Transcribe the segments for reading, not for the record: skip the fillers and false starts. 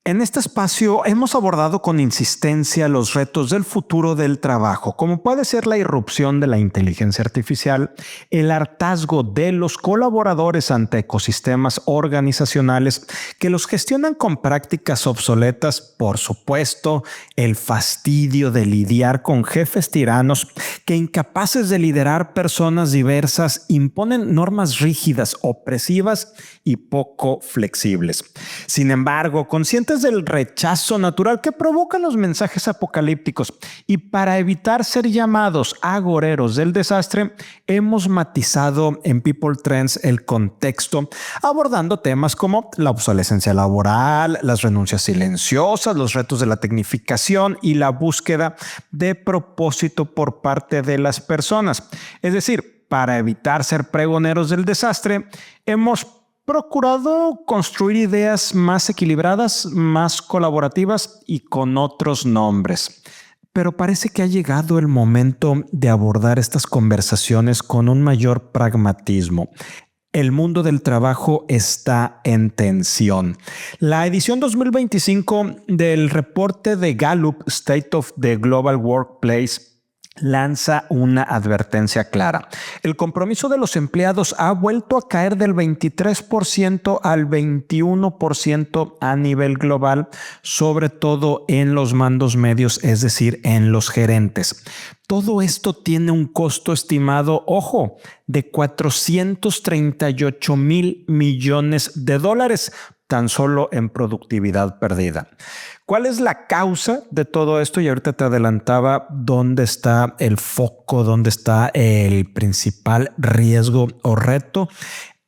En este espacio hemos abordado con insistencia los retos del futuro del trabajo, como puede ser la irrupción de la inteligencia artificial, el hartazgo de los colaboradores ante ecosistemas organizacionales que los gestionan con prácticas obsoletas, por supuesto, el fastidio de lidiar con jefes tiranos que, incapaces de liderar personas diversas, imponen normas rígidas, opresivas y poco flexibles. Sin embargo, conscientes del rechazo natural que provocan los mensajes apocalípticos y para evitar ser llamados agoreros del desastre, hemos matizado en People Trends el contexto, abordando temas como la obsolescencia laboral, las renuncias silenciosas, los retos de la tecnificación y la búsqueda de propósito por parte de las personas. Es decir, para evitar ser pregoneros del desastre, hemos procurado construir ideas más equilibradas, más colaborativas y con otros nombres. Pero parece que ha llegado el momento de abordar estas conversaciones con un mayor pragmatismo. El mundo del trabajo está en tensión. La edición 2025 del reporte de Gallup State of the Global Workplace lanza una advertencia clara. El compromiso de los empleados ha vuelto a caer del 23% al 21% a nivel global, sobre todo en los mandos medios, es decir, en los gerentes. Todo esto tiene un costo estimado, ojo, de $438 mil millones tan solo en productividad perdida. ¿Cuál es la causa de todo esto? Y ahorita te adelantaba dónde está el foco, dónde está el principal riesgo o reto.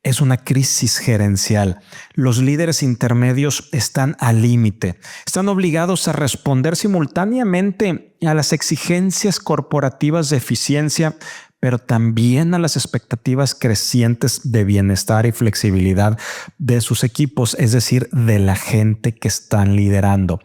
Es una crisis gerencial. Los líderes intermedios están al límite. Están obligados a responder simultáneamente a las exigencias corporativas de eficiencia, pero también a las expectativas crecientes de bienestar y flexibilidad de sus equipos, es decir, de la gente que están liderando.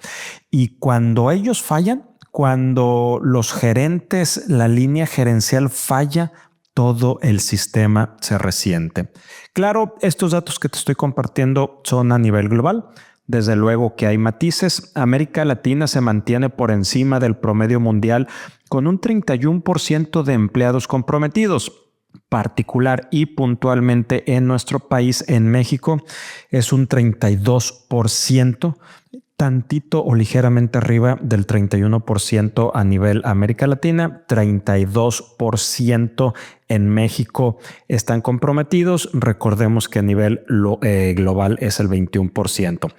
Y cuando ellos fallan, cuando los gerentes, la línea gerencial falla, todo el sistema se resiente. Claro, estos datos que te estoy compartiendo son a nivel global. Desde luego que hay matices. América Latina se mantiene por encima del promedio mundial con un 31% de empleados comprometidos. Particular y puntualmente en nuestro país, en México, es un 32%, tantito o ligeramente arriba del 31% a nivel América Latina, 32% en México están comprometidos. Recordemos que a nivel global es el 21%.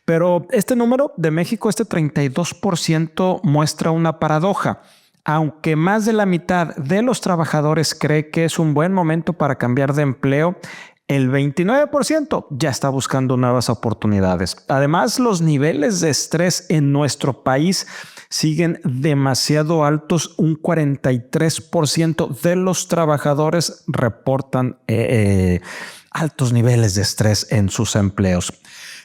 Pero este número de México, este 32%, muestra una paradoja. Aunque más de la mitad de los trabajadores cree que es un buen momento para cambiar de empleo, el 29% ya está buscando nuevas oportunidades. Además, los niveles de estrés en nuestro país siguen demasiado altos. Un 43% de los trabajadores reportan altos niveles de estrés en sus empleos.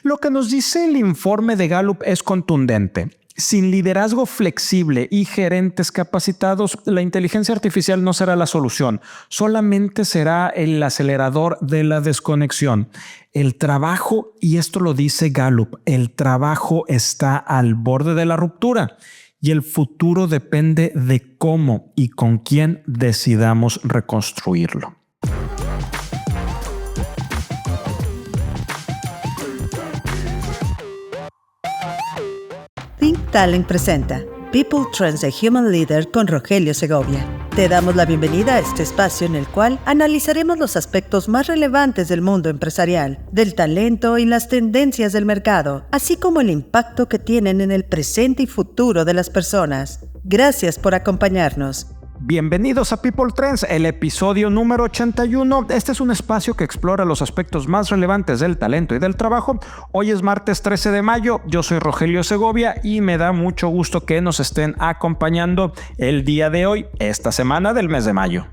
Lo que nos dice el informe de Gallup es contundente. Sin liderazgo flexible y gerentes capacitados, la inteligencia artificial no será la solución, solamente será el acelerador de la desconexión. El trabajo, y esto lo dice Gallup, el trabajo está al borde de la ruptura y el futuro depende de cómo y con quién decidamos reconstruirlo. Think Talent presenta People Trends The Human Leader con Rogelio Segovia. Te damos la bienvenida a este espacio en el cual analizaremos los aspectos más relevantes del mundo empresarial, del talento y las tendencias del mercado, así como el impacto que tienen en el presente y futuro de las personas. Gracias por acompañarnos. Bienvenidos a People Trends, el episodio número 81. Este es un espacio que explora los aspectos más relevantes del talento y del trabajo. Hoy es martes 13 de mayo, yo soy Rogelio Segovia y me da mucho gusto que nos estén acompañando el día de hoy, esta semana del mes de mayo.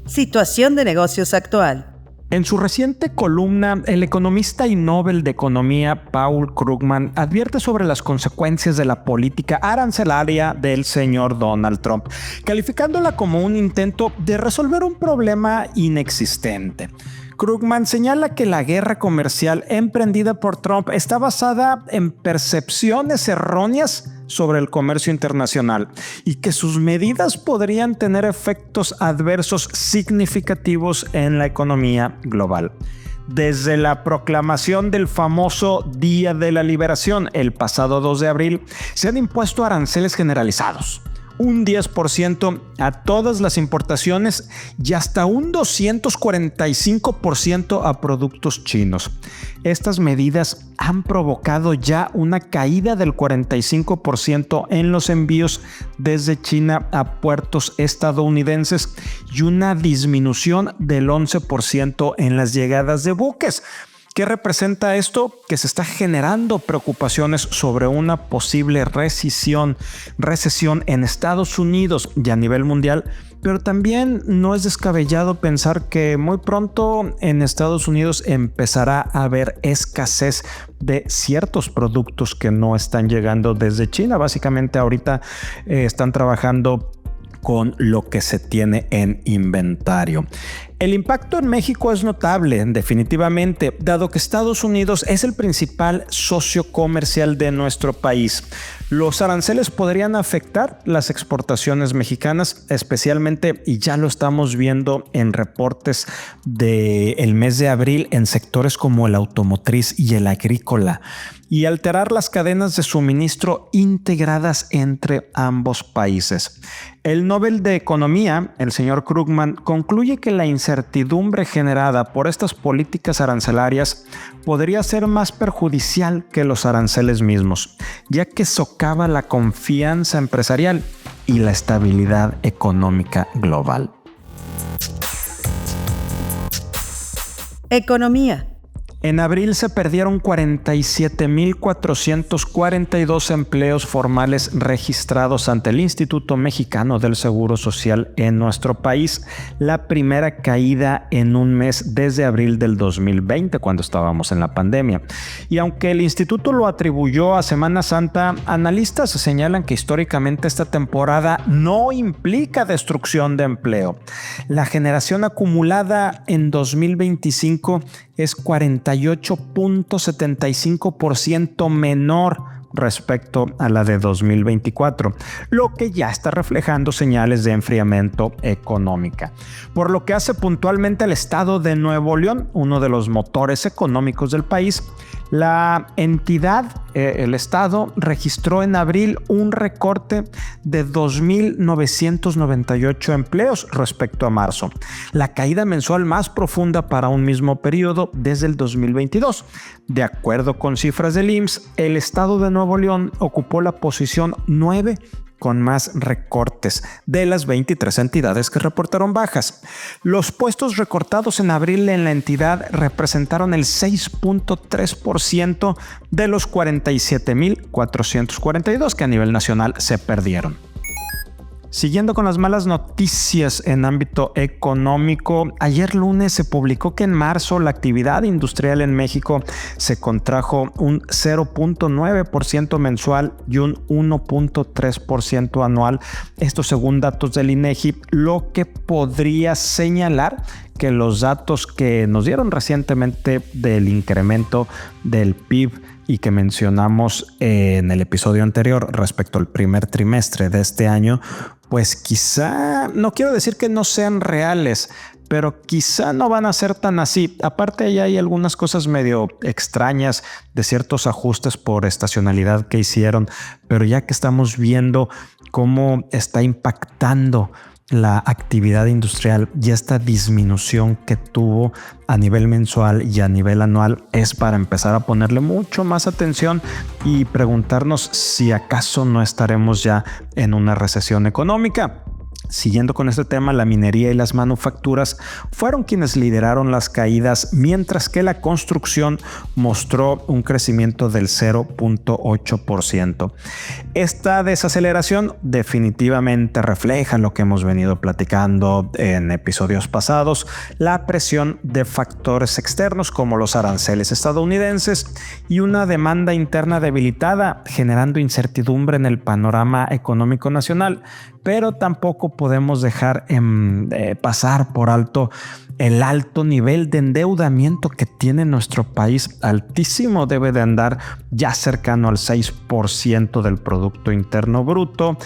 Situación de negocios actual. En su reciente columna, el economista y Nobel de Economía Paul Krugman advierte sobre las consecuencias de la política arancelaria del señor Donald Trump, calificándola como un intento de resolver un problema inexistente. Krugman señala que la guerra comercial emprendida por Trump está basada en percepciones erróneas sobre el comercio internacional y que sus medidas podrían tener efectos adversos significativos en la economía global. Desde la proclamación del famoso Día de la Liberación el pasado 2 de abril, se han impuesto aranceles generalizados, un 10% a todas las importaciones y hasta un 245% a productos chinos. Estas medidas han provocado ya una caída del 45% en los envíos desde China a puertos estadounidenses y una disminución del 11% en las llegadas de buques. ¿Qué representa esto? Que se está generando preocupaciones sobre una posible recesión en Estados Unidos y a nivel mundial, pero también no es descabellado pensar que muy pronto en Estados Unidos empezará a haber escasez de ciertos productos que no están llegando desde China. Básicamente ahorita están trabajando con lo que se tiene en inventario. El impacto en México es notable, definitivamente, dado que Estados Unidos es el principal socio comercial de nuestro país. Los aranceles podrían afectar las exportaciones mexicanas, especialmente, y ya lo estamos viendo en reportes del mes de abril, en sectores como el automotriz y el agrícola, y alterar las cadenas de suministro integradas entre ambos países. El Nobel de Economía, el señor Krugman, concluye que la incertidumbre generada por estas políticas arancelarias podría ser más perjudicial que los aranceles mismos, ya que socava la confianza empresarial y la estabilidad económica global. Economía. En abril se perdieron 47,442 empleos formales registrados ante el Instituto Mexicano del Seguro Social en nuestro país, la primera caída en un mes desde abril del 2020, cuando estábamos en la pandemia. Y aunque el instituto lo atribuyó a Semana Santa, analistas señalan que históricamente esta temporada no implica destrucción de empleo. La generación acumulada en 2025 es 48,75% menor respecto a la de 2024, lo que ya está reflejando señales de enfriamiento económica. Por lo que hace puntualmente al estado de Nuevo León, uno de los motores económicos del país, la entidad, el estado, registró en abril un recorte de 2,998 empleos respecto a marzo, la caída mensual más profunda para un mismo periodo desde el 2022. De acuerdo con cifras del IMSS, el estado de Nuevo León ocupó la posición 9 con más recortes de las 23 entidades que reportaron bajas. Los puestos recortados en abril en la entidad representaron el 6,3% de los 47,442 que a nivel nacional se perdieron. Siguiendo con las malas noticias en ámbito económico, ayer lunes se publicó que en marzo la actividad industrial en México se contrajo un 0,9% mensual y un 1,3% anual. Esto según datos del INEGI, lo que podría señalar que los datos que nos dieron recientemente del incremento del PIB y que mencionamos en el episodio anterior respecto al primer trimestre de este año, pues quizá, no quiero decir que no sean reales, pero quizá no van a ser tan así. Aparte, ya hay algunas cosas medio extrañas de ciertos ajustes por estacionalidad que hicieron, pero ya que estamos viendo cómo está impactando la actividad industrial y esta disminución que tuvo a nivel mensual y a nivel anual, es para empezar a ponerle mucho más atención y preguntarnos si acaso no estaremos ya en una recesión económica. Siguiendo con este tema, la minería y las manufacturas fueron quienes lideraron las caídas, mientras que la construcción mostró un crecimiento del 0.8%. Esta desaceleración definitivamente refleja lo que hemos venido platicando en episodios pasados, la presión de factores externos como los aranceles estadounidenses y una demanda interna debilitada, generando incertidumbre en el panorama económico nacional. Pero tampoco podemos dejar pasar por alto el alto nivel de endeudamiento que tiene nuestro país, altísimo, debe de andar ya cercano al 6% del Producto Interno Bruto.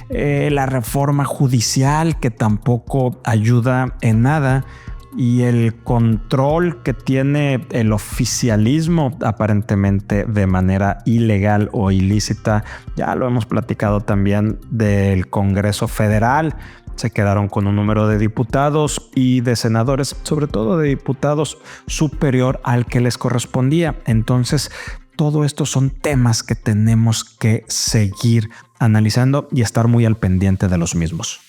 La reforma judicial, que tampoco ayuda en nada, y el control que tiene el oficialismo aparentemente de manera ilegal o ilícita. Ya lo hemos platicado también del Congreso Federal. Se quedaron con un número de diputados y de senadores, sobre todo de diputados, superior al que les correspondía. Entonces, todo esto son temas que tenemos que seguir analizando y estar muy al pendiente de los mismos.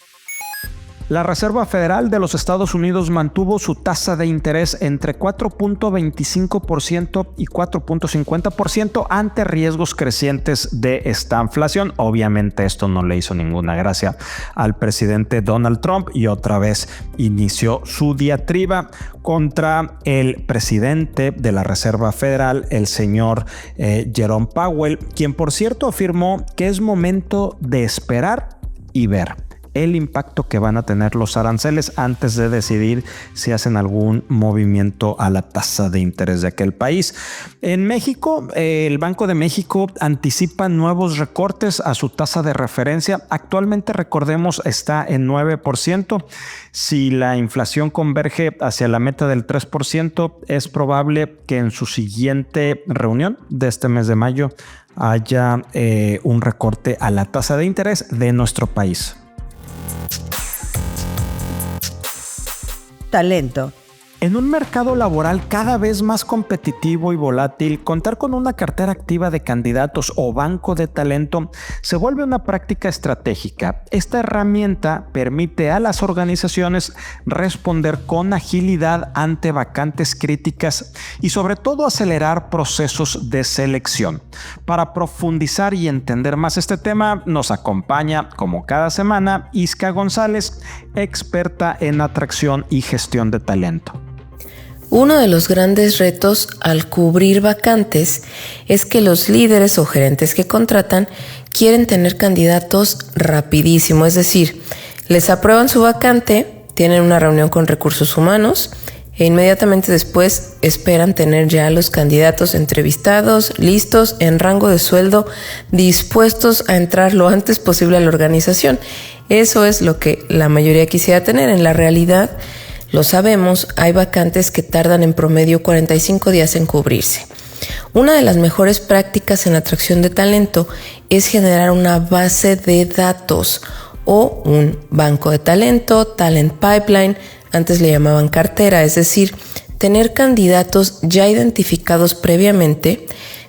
La Reserva Federal de los Estados Unidos mantuvo su tasa de interés entre 4.25% y 4.50% ante riesgos crecientes de estanflación. Obviamente esto no le hizo ninguna gracia al presidente Donald Trump y otra vez inició su diatriba contra el presidente de la Reserva Federal, el señor Jerome Powell, quien por cierto afirmó que es momento de esperar y ver el impacto que van a tener los aranceles antes de decidir si hacen algún movimiento a la tasa de interés de aquel país. En México, el Banco de México anticipa nuevos recortes a su tasa de referencia. Actualmente, recordemos, está en 9%. Si la inflación converge hacia la meta del 3%, es probable que en su siguiente reunión de este mes de mayo haya un recorte a la tasa de interés de nuestro país. Talento. En un mercado laboral cada vez más competitivo y volátil, contar con una cartera activa de candidatos o banco de talento se vuelve una práctica estratégica. Esta herramienta permite a las organizaciones responder con agilidad ante vacantes críticas y sobre todo acelerar procesos de selección. Para profundizar y entender más este tema, nos acompaña como cada semana Isca González, experta en atracción y gestión de talento. Uno de los grandes retos al cubrir vacantes es que los líderes o gerentes que contratan quieren tener candidatos rapidísimo, es decir, les aprueban su vacante, tienen una reunión con recursos humanos e inmediatamente después esperan tener ya los candidatos entrevistados, listos, en rango de sueldo, dispuestos a entrar lo antes posible a la organización. Eso es lo que la mayoría quisiera tener. En la realidad, lo sabemos, hay vacantes que tardan en promedio 45 días en cubrirse. Una de las mejores prácticas en atracción de talento es generar una base de datos o un banco de talento, talent pipeline, antes le llamaban cartera, es decir, tener candidatos ya identificados previamente,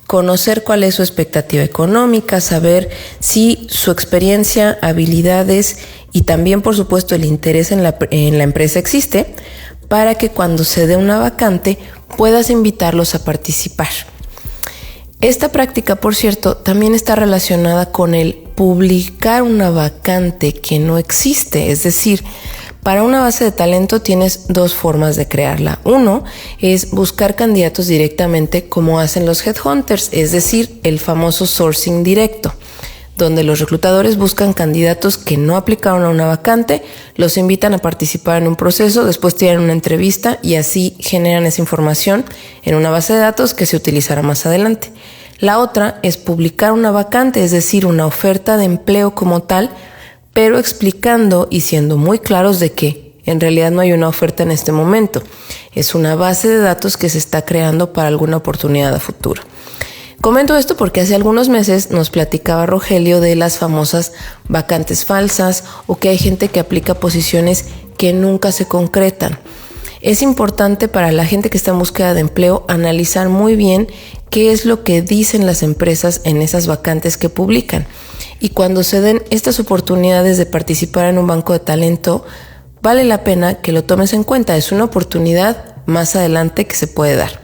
conocer cuál es su expectativa económica, saber si su experiencia, habilidades y también, por supuesto, el interés en la empresa existe, para que cuando se dé una vacante puedas invitarlos a participar. Esta práctica, por cierto, también está relacionada con el publicar una vacante que no existe, es decir, para una base de talento tienes dos formas de crearla. Uno es buscar candidatos directamente como hacen los headhunters, es decir, el famoso sourcing directo, donde los reclutadores buscan candidatos que no aplicaron a una vacante, los invitan a participar en un proceso, después tienen una entrevista y así generan esa información en una base de datos que se utilizará más adelante. La otra es publicar una vacante, es decir, una oferta de empleo como tal, pero explicando y siendo muy claros de que en realidad no hay una oferta en este momento. Es una base de datos que se está creando para alguna oportunidad a futuro. Comento esto porque hace algunos meses nos platicaba Rogelio de las famosas vacantes falsas o que hay gente que aplica posiciones que nunca se concretan. Es importante para la gente que está en búsqueda de empleo analizar muy bien qué es lo que dicen las empresas en esas vacantes que publican. Y cuando se den estas oportunidades de participar en un banco de talento, vale la pena que lo tomes en cuenta. Es una oportunidad más adelante que se puede dar.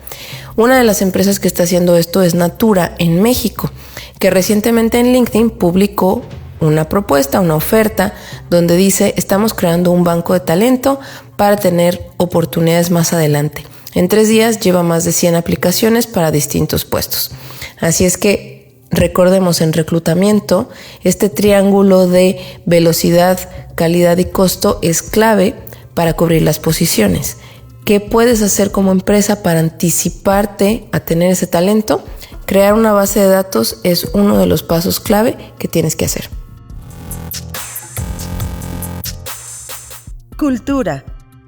Una de las empresas que está haciendo esto es Natura en México, que recientemente en LinkedIn publicó una propuesta, una oferta, donde dice: estamos creando un banco de talento para tener oportunidades más adelante. En 3 días lleva más de 100 aplicaciones para distintos puestos. Así es que recordemos, en reclutamiento, este triángulo de velocidad, calidad y costo es clave para cubrir las posiciones. ¿Qué puedes hacer como empresa para anticiparte a tener ese talento? Crear una base de datos es uno de los pasos clave que tienes que hacer. Cultura.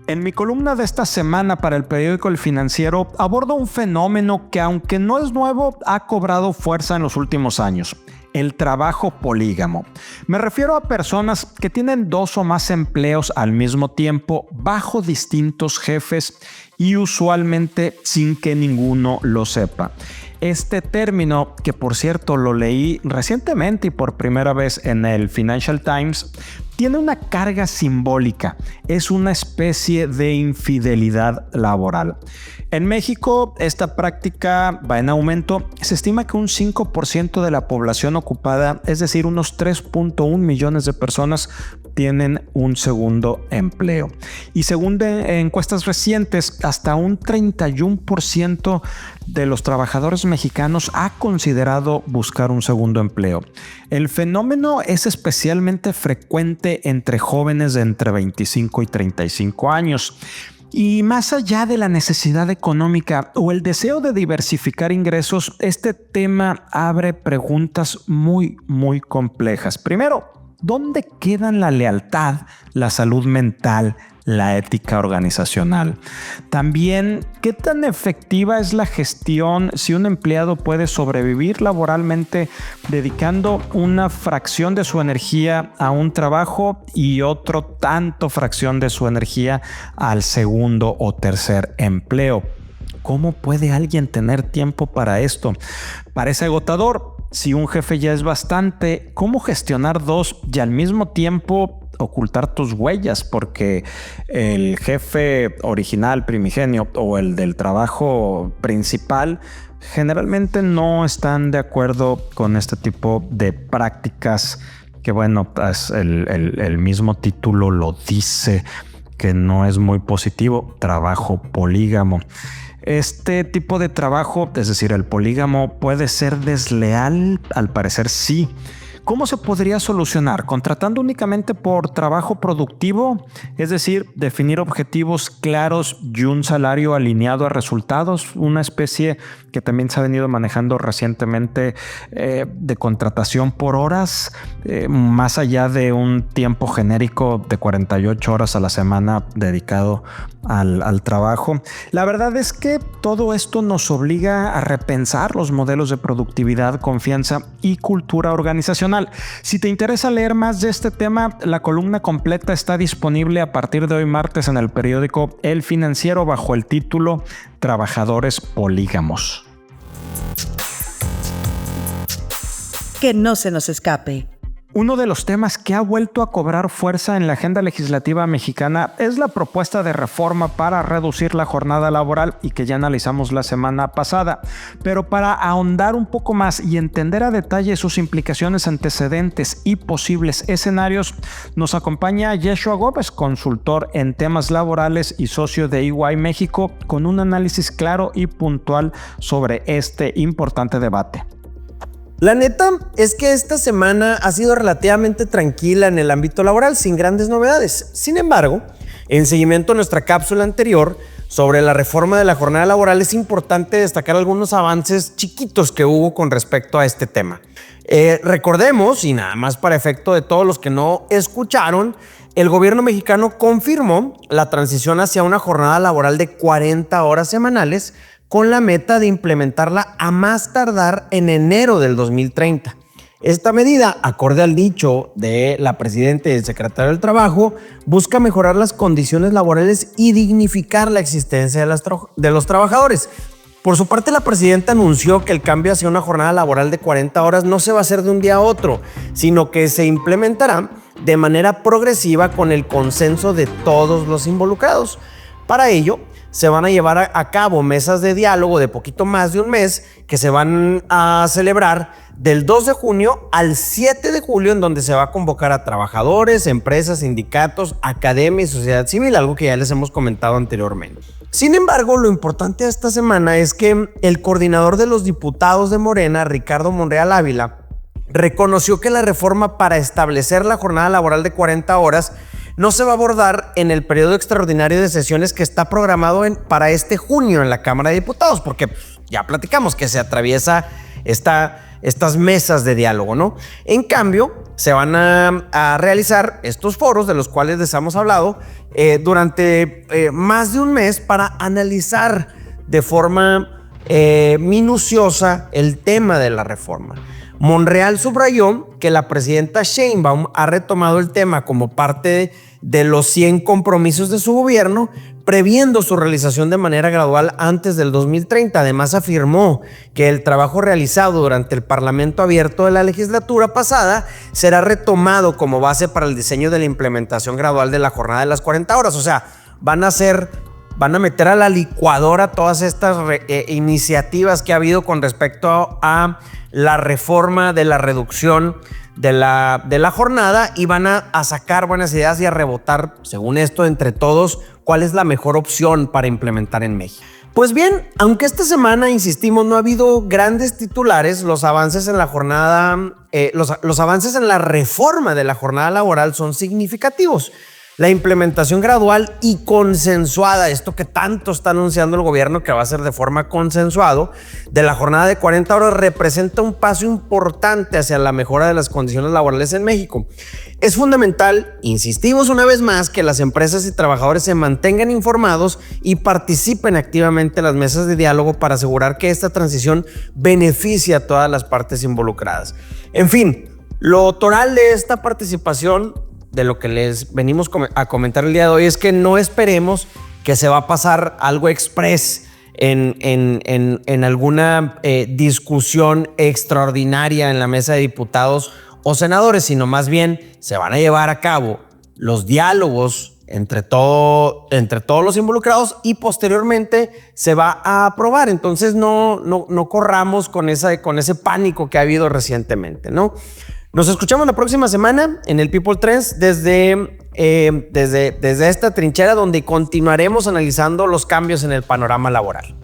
En mi columna de esta semana para el periódico El Financiero abordo un fenómeno que, aunque no es nuevo, ha cobrado fuerza en los últimos años: el trabajo polígamo. Me refiero a personas que tienen 2 o más empleos al mismo tiempo bajo distintos jefes y usualmente sin que ninguno lo sepa. Este término, que por cierto lo leí recientemente y por primera vez en el Financial Times, tiene una carga simbólica. Es una especie de infidelidad laboral. En México, esta práctica va en aumento. Se estima que un 5% de la población ocupada, es decir, unos 3.1 millones de personas, tienen un segundo empleo. Y según encuestas recientes, hasta un 31% de los trabajadores mexicanos ha considerado buscar un segundo empleo. El fenómeno es especialmente frecuente entre jóvenes de entre 25 y 35 años. Y más allá de la necesidad económica o el deseo de diversificar ingresos, este tema abre preguntas muy complejas. Primero, ¿dónde quedan la lealtad, la salud mental, la ética organizacional? También, ¿qué tan efectiva es la gestión si un empleado puede sobrevivir laboralmente dedicando una fracción de su energía a un trabajo y otro tanto fracción de su energía al segundo o tercer empleo? ¿Cómo puede alguien tener tiempo para esto? Parece agotador. Si un jefe ya es bastante, ¿cómo gestionar 2 y al mismo tiempo ocultar tus huellas? Porque el jefe original, primigenio, o el del trabajo principal generalmente no están de acuerdo con este tipo de prácticas que, bueno, pues el mismo título lo dice, que no es muy positivo: trabajo polígamo. Este tipo de trabajo, es decir, el polígamo, puede ser desleal. Al parecer sí. ¿Cómo se podría solucionar? ¿Contratando únicamente por trabajo productivo? Es decir, definir objetivos claros y un salario alineado a resultados. Una especie que también se ha venido manejando recientemente de contratación por horas, más allá de un tiempo genérico de 48 horas a la semana dedicado al trabajo. La verdad es que todo esto nos obliga a repensar los modelos de productividad, confianza y cultura organizacional. Si te interesa leer más de este tema, la columna completa está disponible a partir de hoy martes en el periódico El Financiero bajo el título Trabajadores Polígamos. Que no se nos escape. Uno de los temas que ha vuelto a cobrar fuerza en la agenda legislativa mexicana es la propuesta de reforma para reducir la jornada laboral y que ya analizamos la semana pasada. Pero para ahondar un poco más y entender a detalle sus implicaciones, antecedentes y posibles escenarios, nos acompaña Yeshua Gómez, consultor en temas laborales y socio de EY México, con un análisis claro y puntual sobre este importante debate. La neta es que esta semana ha sido relativamente tranquila en el ámbito laboral, sin grandes novedades. Sin embargo, en seguimiento a nuestra cápsula anterior sobre la reforma de la jornada laboral, es importante destacar algunos avances chiquitos que hubo con respecto a este tema. Recordemos, y nada más para efecto de todos los que no escucharon, el gobierno mexicano confirmó la transición hacia una jornada laboral de 40 horas semanales, con la meta de implementarla a más tardar en enero del 2030. Esta medida, acorde al dicho de la presidenta y el secretario del Trabajo, busca mejorar las condiciones laborales y dignificar la existencia de los trabajadores. Por su parte, la presidenta anunció que el cambio hacia una jornada laboral de 40 horas no se va a hacer de un día a otro, sino que se implementará de manera progresiva con el consenso de todos los involucrados. Para ello, se van a llevar a cabo mesas de diálogo de poquito más de un mes que se van a celebrar del 2 de junio al 7 de julio, en donde se va a convocar a trabajadores, empresas, sindicatos, academia y sociedad civil, algo que ya les hemos comentado anteriormente. Sin embargo, lo importante de esta semana es que el coordinador de los diputados de Morena, Ricardo Monreal Ávila, reconoció que la reforma para establecer la jornada laboral de 40 horas no se va a abordar en el periodo extraordinario de sesiones que está programado para este junio en la Cámara de Diputados, porque ya platicamos que se atraviesa estas mesas de diálogo, ¿no? En cambio, se van a realizar estos foros de los cuales les hemos hablado durante más de un mes para analizar de forma minuciosa el tema de la reforma. Monreal subrayó que la presidenta Sheinbaum ha retomado el tema como parte de los 100 compromisos de su gobierno, previendo su realización de manera gradual antes del 2030. Además, afirmó que el trabajo realizado durante el Parlamento abierto de la legislatura pasada será retomado como base para el diseño de la implementación gradual de la jornada de las 40 horas. O sea, van a meter a la licuadora todas estas iniciativas que ha habido con respecto a la reforma de la reducción de la jornada y van a sacar buenas ideas y a rebotar, según esto, entre todos, cuál es la mejor opción para implementar en México. Pues bien, aunque esta semana, insistimos, no ha habido grandes titulares, los avances en la jornada, los avances en la reforma de la jornada laboral son significativos. La implementación gradual y consensuada, esto que tanto está anunciando el gobierno que va a ser de forma consensuado, de la jornada de 40 horas representa un paso importante hacia la mejora de las condiciones laborales en México. Es fundamental, insistimos una vez más, que las empresas y trabajadores se mantengan informados y participen activamente en las mesas de diálogo para asegurar que esta transición beneficie a todas las partes involucradas. En fin, lo toral de esta participación, de lo que les venimos a comentar el día de hoy, es que no esperemos que se va a pasar algo express en alguna discusión extraordinaria en la mesa de diputados o senadores, sino más bien se van a llevar a cabo los diálogos entre todos los involucrados y posteriormente se va a aprobar. Entonces no corramos con ese pánico que ha habido recientemente, ¿no? Nos escuchamos la próxima semana en el People Trends desde esta trinchera, donde continuaremos analizando los cambios en el panorama laboral.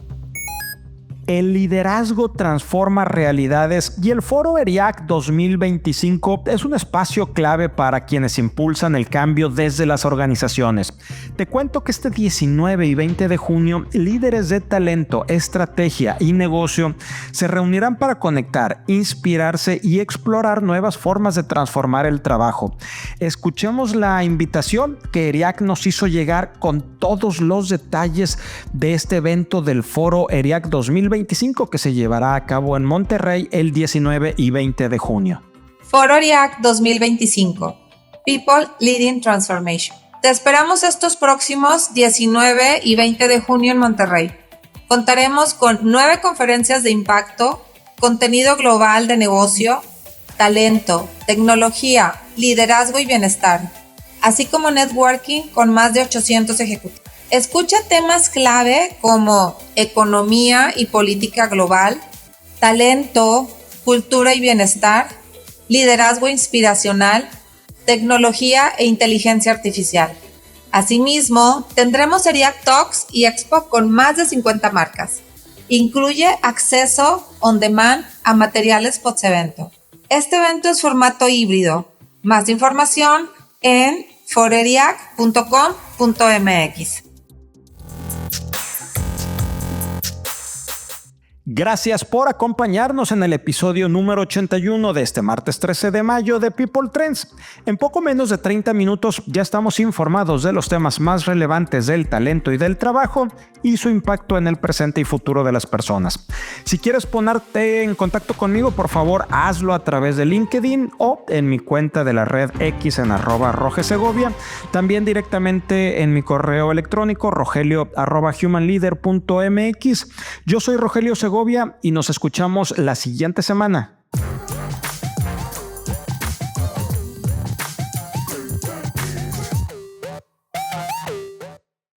El liderazgo transforma realidades y el Foro ERIAC 2025 es un espacio clave para quienes impulsan el cambio desde las organizaciones. Te cuento que este 19 y 20 de junio, líderes de talento, estrategia y negocio se reunirán para conectar, inspirarse y explorar nuevas formas de transformar el trabajo. Escuchemos la invitación que ERIAC nos hizo llegar con todos los detalles de este evento del Foro ERIAC 2025 que se llevará a cabo en Monterrey el 19 y 20 de junio. Foro ERIAC 2025. People Leading Transformation. Te esperamos estos próximos 19 y 20 de junio en Monterrey. Contaremos con 9 conferencias de impacto, contenido global de negocio, talento, tecnología, liderazgo y bienestar, así como networking con más de 800 ejecutivos. Escucha temas clave como economía y política global, talento, cultura y bienestar, liderazgo inspiracional, tecnología e inteligencia artificial. Asimismo, tendremos ERIAC Talks y Expo con más de 50 marcas. Incluye acceso on demand a materiales post-evento. Este evento es formato híbrido. Más información en foreriac.com.mx. Gracias por acompañarnos en el episodio número 81 de este martes 13 de mayo de People Trends. En poco menos de 30 minutos ya estamos informados de los temas más relevantes del talento y del trabajo y su impacto en el presente y futuro de las personas. Si quieres ponerte en contacto conmigo, por favor, hazlo a través de LinkedIn o en mi cuenta de la red X en @rogesegovia. También directamente en mi correo electrónico rogelio@humanleader.mx. Yo soy Rogelio Segovia y nos escuchamos la siguiente semana.